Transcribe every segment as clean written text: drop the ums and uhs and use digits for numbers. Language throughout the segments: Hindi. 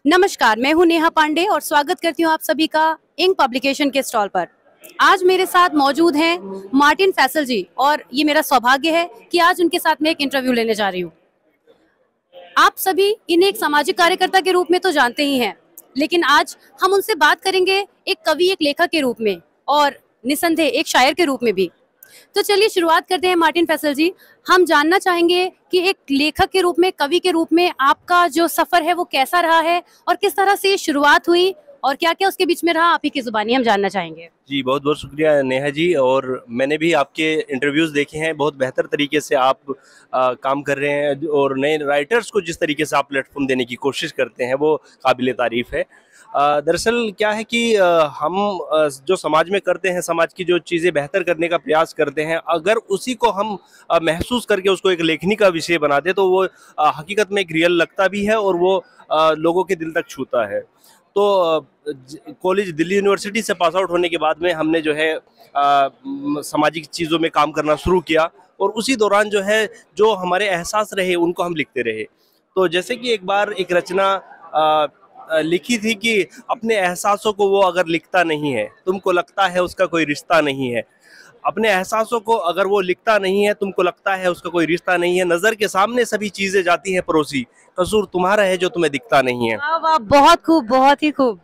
नमस्कार, मैं हूं नेहा पांडे और स्वागत करती हूं आप सभी का इंक पब्लिकेशन के स्टॉल पर। आज मेरे साथ मौजूद हैं मार्टिन फैसल जी और ये मेरा सौभाग्य है कि आज उनके साथ मैं एक इंटरव्यू लेने जा रही हूं। आप सभी इन्हें एक सामाजिक कार्यकर्ता के रूप में तो जानते ही हैं, लेकिन आज हम उनसे बात करेंगे एक कवि, एक लेखक के रूप में और निसंदेह एक शायर के रूप में भी। तो चलिए शुरुआत करते हैं मार्टिन फैसल जी। हम जानना चाहेंगे कि एक लेखक के रूप में, कवि के रूप में आपका जो सफर है वो कैसा रहा है और किस तरह से शुरुआत हुई और क्या क्या उसके बीच में रहा, आप ही की जुबानी हम जानना चाहेंगे। जी, बहुत बहुत शुक्रिया नेहा जी। और मैंने भी आपके इंटरव्यूज़ देखे हैं, बहुत बेहतर तरीके से आप काम कर रहे हैं और नए राइटर्स को जिस तरीके से आप प्लेटफॉर्म देने की कोशिश करते हैं वो काबिल तारीफ़ है। दरअसल क्या है कि हम जो समाज में करते हैं, समाज की जो चीज़ें बेहतर करने का प्रयास करते हैं, अगर उसी को हम महसूस करके उसको एक लेखनी का विषय बना दें तो वो हकीकत में एक रियल लगता भी है और वो लोगों के दिल तक छूता है। तो कॉलेज दिल्ली यूनिवर्सिटी से पास आउट होने के बाद में हमने जो है सामाजिक चीज़ों में काम करना शुरू किया और उसी दौरान जो है जो हमारे एहसास रहे उनको हम लिखते रहे। तो जैसे कि एक बार एक रचना लिखी थी कि अपने एहसासों को वो अगर लिखता नहीं है, तुमको लगता है उसका कोई रिश्ता नहीं है। अपने एहसासों को अगर वो लिखता नहीं है, तुमको लगता है उसका कोई रिश्ता नहीं है। नज़र के सामने सभी चीज़ें जाती हैं परोसी, कसूर तुम्हारा है जो तुम्हें दिखता नहीं है। वाह वाह, बहुत खूब, बहुत ही खूब।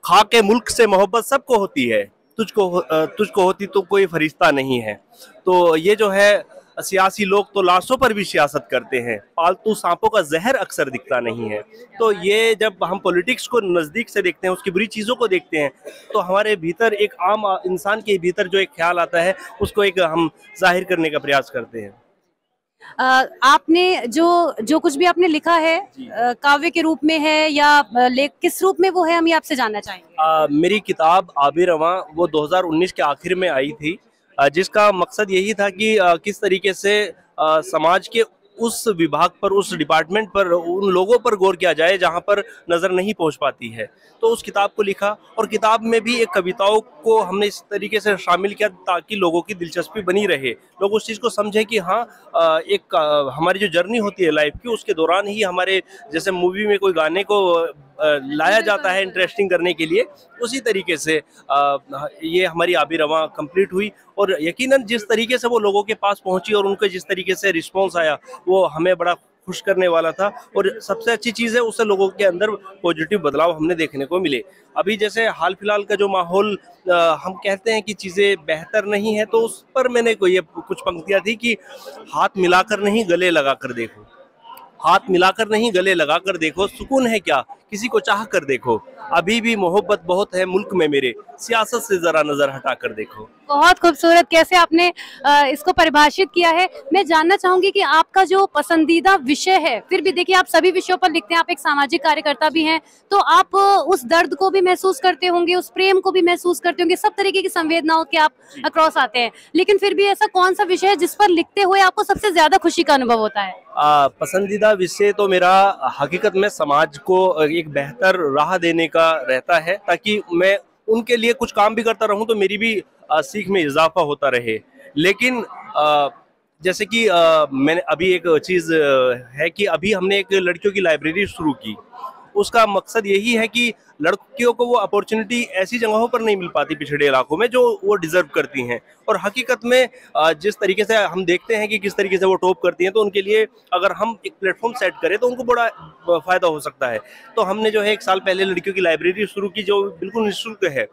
खाके मुल्क से मोहब्बत सबको होती है, तुझको होती तो कोई फरिश्ता नहीं है। तो ये जो है सियासी लोग तो लाशों पर भी सियासत करते हैं, पालतू सांपों का जहर अक्सर दिखता नहीं है। तो ये जब हम पॉलिटिक्स को नज़दीक से देखते हैं, उसकी बुरी चीज़ों को देखते हैं, तो हमारे भीतर एक आम इंसान के भीतर जो एक ख्याल आता है उसको एक हम जाहिर करने का प्रयास करते हैं। आपने जो जो कुछ भी आपने लिखा है काव्य के रूप में है या लेख किस रूप में वो है, हम ये आपसे जानना चाहेंगे। मेरी किताब आबे रवां वो 2019 के आखिर में आई थी, जिसका मकसद यही था कि किस तरीके से समाज के उस विभाग पर, उस डिपार्टमेंट पर, उन लोगों पर गौर किया जाए जहां पर नज़र नहीं पहुंच पाती है। तो उस किताब को लिखा और किताब में भी एक कविताओं को हमने इस तरीके से शामिल किया ताकि लोगों की दिलचस्पी बनी रहे, लोग उस चीज़ को समझें कि हाँ, हमारी जो जर्नी होती है लाइफ की उसके दौरान ही हमारे जैसे मूवी में कोई गाने को लाया जाता है इंटरेस्टिंग करने के लिए, उसी तरीके से ये हमारी आबे रवां कंप्लीट हुई। और यकीनन जिस तरीके से वो लोगों के पास पहुंची और उनके जिस तरीके से रिस्पॉन्स आया वो हमें बड़ा खुश करने वाला था। और सबसे अच्छी चीज़ है उससे लोगों के अंदर पॉजिटिव बदलाव हमने देखने को मिले। अभी जैसे हाल फिलहाल का जो माहौल, हम कहते हैं कि चीज़ें बेहतर नहीं है, तो उस पर मैंने कोई ये कुछ पंक्तियाँ थी कि हाथ मिलाकर नहीं गले लगाकर देखो, हाथ मिलाकर नहीं गले लगाकर देखो, सुकून है क्या किसी को चाह कर देखो, अभी भी मोहब्बत बहुत है मुल्क में मेरे, सियासत से जरा नजर हटा कर देखो। बहुत खूबसूरत कैसे आपने इसको परिभाषित किया है। मैं जानना चाहूंगी कि आपका जो पसंदीदा विषय है, फिर भी देखिए आप सभी विषयों पर लिखते हैं, आप एक सामाजिक कार्यकर्ता भी हैं, तो आप उस दर्द को भी महसूस करते होंगे, उस प्रेम को भी महसूस करते होंगे, सब तरीके की संवेदनाओं के आप अक्रॉस आते हैं, लेकिन फिर भी ऐसा कौन सा विषय है जिस पर लिखते हुए आपको सबसे ज्यादा खुशी का अनुभव होता है? पसंदीदा विषय तो मेरा हकीकत में समाज को एक बेहतर राह देने का रहता है, ताकि मैं उनके लिए कुछ काम भी करता रहूं तो मेरी भी सीख में इजाफा होता रहे। लेकिन जैसे कि मैंने अभी एक चीज़ है कि अभी हमने एक लड़कियों की लाइब्रेरी शुरू की। उसका मकसद यही है कि लड़कियों को वो अपॉर्चुनिटी ऐसी जगहों पर नहीं मिल पाती पिछड़े इलाकों में जो वो डिजर्व करती हैं। और हकीकत में जिस तरीके से हम देखते हैं कि किस तरीके से वो टॉप करती हैं, तो उनके लिए अगर हम एक प्लेटफॉर्म सेट करें तो उनको बड़ा फ़ायदा हो सकता है। तो हमने जो है 1 साल पहले लड़कियों की लाइब्रेरी शुरू की जो बिल्कुल निःशुल्क है,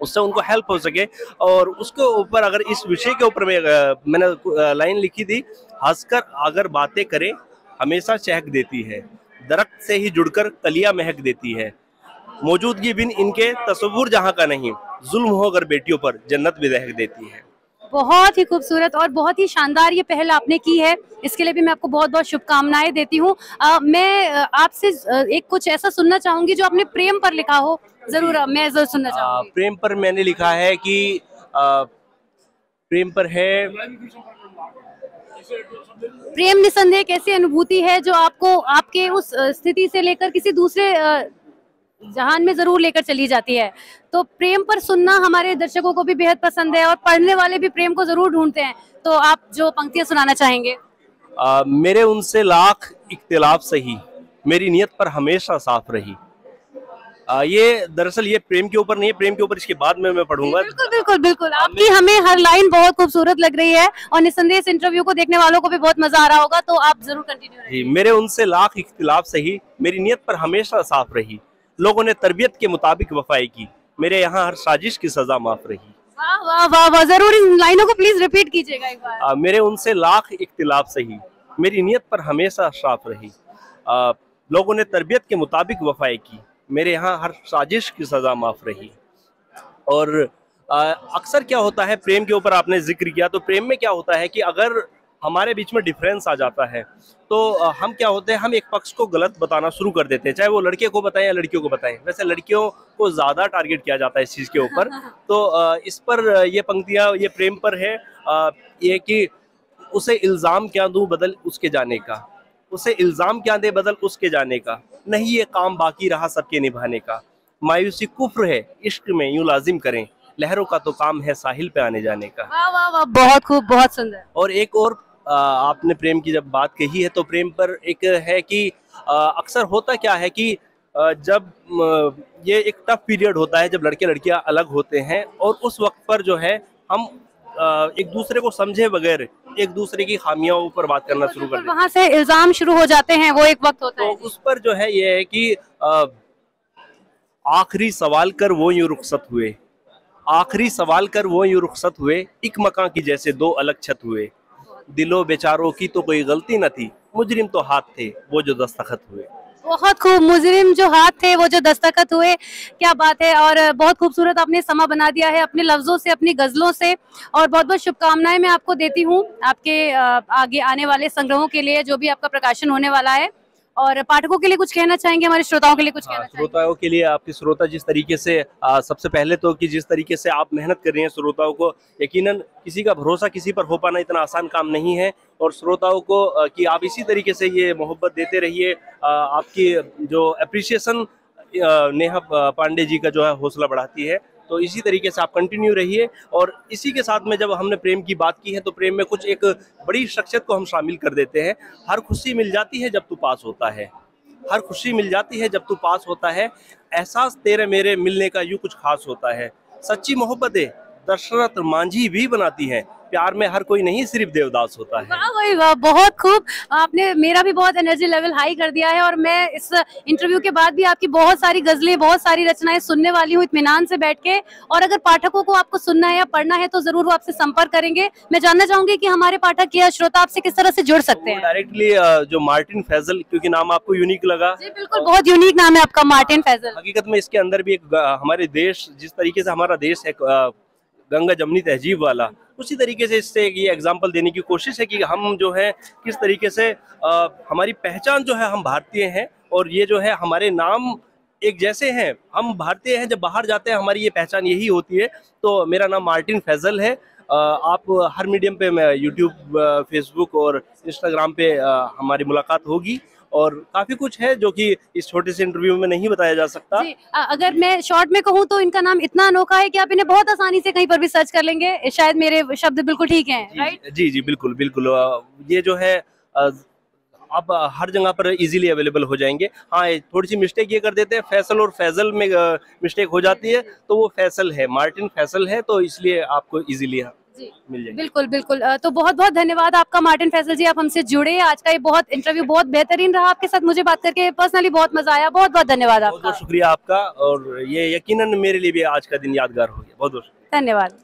उससे उनको हेल्प हो सके। और उसके ऊपर अगर इस विषय के ऊपर मैंने लाइन लिखी थी, हंसकर अगर बातें करें हमेशा चहक देती है, दरख्त से ही जुड़कर कलियां महक देती है, मौजूदगी बिन इनके तस्वुर जहां का नहीं, जुल्म हो अगर बेटियों पर जन्नत भी दहक देती है। बहुत ही खूबसूरत और बहुत ही शानदार ये पहल आपने की है, इसके लिए भी मैं आपको बहुत बहुत शुभकामनाएं देती हूँ। मैं आपसे एक कुछ ऐसा सुनना चाहूंगी जो आपने प्रेम पर लिखा हो। जरूर, मैं जरूर सुनना चाहूंगी। प्रेम पर मैंने लिखा है कि प्रेम पर है, प्रेम निसंदेह एक ऐसी अनुभूति है जो आपको आपके उस स्थिति से लेकर किसी दूसरे जहान में जरूर लेकर चली जाती है। तो प्रेम पर सुनना हमारे दर्शकों को भी बेहद पसंद है और पढ़ने वाले भी प्रेम को जरूर ढूंढते हैं। तो आप जो पंक्तियां सुनाना चाहेंगे? मेरे उनसे लाख इख्तिलाफ सही, मेरी नीयत पर हमेशा साफ रही। ये दरअसल ये प्रेम के ऊपर नहीं है, प्रेम के ऊपर इसके बाद में मैं पढ़ूंगा। बिल्कुल बिल्कुल बिल्कुल, आपकी हमें हर लाइन बहुत खूबसूरत लग रही है और निस्संदेह इस इंटरव्यू को देखने वालों को भी बहुत मजा आ रहा होगा, तो आप जरूर कंटिन्यू रहिए। मेरे उनसे लाख इख्तिलाफ सही, मेरी नीयत पर हमेशा साफ रही। लोगों ने तरबियत के मुताबिक वफाई की, मेरे यहाँ हर साजिश की सजा माफ रही। वाह वाह वाह वाह, जरूर इन लाइनों को प्लीज रिपीट कीजिएगा एक बार। मेरे उनसे लाख इख्तिलाफ सही, मेरी नीयत पर हमेशा साफ रही। लोगों ने तरबियत के मुताबिक वफाई की, मेरे यहाँ हर साजिश की सजा माफ रही। और अक्सर क्या होता है, प्रेम के ऊपर आपने जिक्र किया, तो प्रेम में क्या होता है कि अगर हमारे बीच में डिफरेंस आ जाता है तो हम क्या होते हैं, हम एक पक्ष को गलत बताना शुरू कर देते हैं, चाहे वो लड़के को बताएं या लड़कियों को बताएं। वैसे लड़कियों को ज़्यादा टारगेट किया जाता है इस चीज़ के ऊपर। तो इस पर ये पंक्तियाँ ये प्रेम पर है, ये कि उसे इल्ज़ाम क्या दूँ बदल उसके जाने का, उसे इल्ज़ाम क्या दे बदल उसके जाने का, नहीं ये काम बाकी रहा सबके निभाने का। मायूसी कुफ्र है इश्क में यूं लाजिम करें, लहरों का तो काम है साहिल पे आने जाने का। वाह वाह वाह, बहुत खूब, बहुत सुंदर। और एक और आपने प्रेम की जब बात कही है तो प्रेम पर एक है कि अक्सर होता क्या है कि जब ये एक टफ पीरियड होता है जब लड़के लड़कियां अलग होते हैं, और उस वक्त पर जो है हम एक दूसरे को समझे बगैर एक दूसरे की खामियों पर बात करना शुरू कर देते हैं। वहाँ से इल्जाम शुरू हो जाते हैं, वो एक वक्त होता है। तो उस पर जो है ये है कि आखिरी सवाल कर वो यूं रुखसत हुए, आखिरी सवाल कर वो यूं रुखसत हुए, एक मकान की जैसे दो अलग छत हुए। दिलो बेचारों की तो कोई गलती न थी, मुजरिम तो हाथ थे वो जो दस्तखत हुए। बहुत खूब, मुजरिम जो हाथ थे वो जो दस्तखत हुए, क्या बात है। और बहुत खूबसूरत आपने समा बना दिया है अपने लफ्जों से, अपनी गजलों से। और बहुत बहुत शुभकामनाएं मैं आपको देती हूँ आपके आगे आने वाले संग्रहों के लिए, जो भी आपका प्रकाशन होने वाला है। और पाठकों के लिए कुछ कहना चाहेंगे, हमारे श्रोताओं के लिए कुछ कहना चाहेंगे? श्रोताओं के लिए, आपके श्रोता जिस तरीके से सबसे पहले तो कि जिस तरीके से आप मेहनत कर रही हैं श्रोताओं को, यकीनन किसी का भरोसा किसी पर हो पाना इतना आसान काम नहीं है। और श्रोताओं को कि आप इसी तरीके से ये मोहब्बत देते रहिए। आपकी जो अप्रिसिएशन नेहा पांडे जी का जो है हौसला बढ़ाती है, तो इसी तरीके से आप कंटिन्यू रहिए। और इसी के साथ में जब हमने प्रेम की बात की है तो प्रेम में कुछ एक बड़ी शख्सियत को हम शामिल कर देते हैं। हर खुशी मिल जाती है जब तू पास होता है, हर खुशी मिल जाती है जब तू पास होता है, एहसास तेरे मेरे मिलने का यूं कुछ खास होता है। सच्ची मोहब्बतें दशरथ मांझी भी बनाती हैं, प्यार में हर कोई नहीं सिर्फ देवदास होता है। वाह भाई वाह, बहुत खूब। आपने मेरा भी बहुत एनर्जी लेवल हाई कर दिया है। और मैं इस इंटरव्यू के बाद भी आपकी बहुत सारी गजलें, बहुत सारी रचनाएं सुनने वाली हूँ इत्मीनान से बैठ के। और अगर पाठकों को आपको सुनना है या पढ़ना है तो जरूर वो आपसे संपर्क करेंगे। मैं जानना चाहूंगी कि हमारे पाठक या श्रोता आपसे किस तरह से जुड़ सकते हैं? डायरेक्टली जो मार्टिन फैजल, क्योंकि नाम आपको यूनिक लगा। जी बिल्कुल, बहुत यूनिक नाम है आपका, मार्टिन फैजल। हकीकत में इसके अंदर भी एक हमारे देश, जिस तरीके से हमारा देश है गंगा जमनी तहजीब वाला, उसी तरीके से इससे ये एग्जाम्पल देने की कोशिश है कि हम जो है किस तरीके से हमारी पहचान जो है हम भारतीय हैं, और ये जो है हमारे नाम एक जैसे हैं, हम भारतीय हैं। जब बाहर जाते हैं हमारी ये पहचान यही होती है। तो मेरा नाम मार्टिन फैजल है। आप हर मीडियम पे, मैं यूट्यूब, फेसबुक और इंस्टाग्राम पे हमारी मुलाकात होगी। और काफी कुछ है जो कि इस छोटे से इंटरव्यू में नहीं बताया जा सकता। जी, अगर मैं शॉर्ट में कहूँ तो इनका नाम इतना अनोखा है कि आप इन्हें बहुत आसानी से कहीं पर भी सर्च कर लेंगे। शायद मेरे शब्द बिल्कुल ठीक हैं, राइट? जी जी बिल्कुल बिल्कुल। ये जो है आप हर जगह पर इजीली अवेलेबल हो जाएंगे। हाँ, थोड़ी सी मिस्टेक ये कर देते हैं, फैसल और फैजल में मिस्टेक हो जाती है, तो वो फैसल है, मार्टिन फैसल है, तो इसलिए आपको इजीली मिल जाएगी। बिल्कुल बिल्कुल। तो बहुत बहुत धन्यवाद आपका मार्टिन फैसल जी, आप हमसे जुड़े। आज का ये बहुत इंटरव्यू बहुत बेहतरीन रहा, आपके साथ मुझे बात करके पर्सनली बहुत मजा आया। बहुत बहुत धन्यवाद आपका। बहुत शुक्रिया आपका, और ये यकीनन मेरे लिए भी आज का दिन यादगार हो गया। बहुत बहुत धन्यवाद।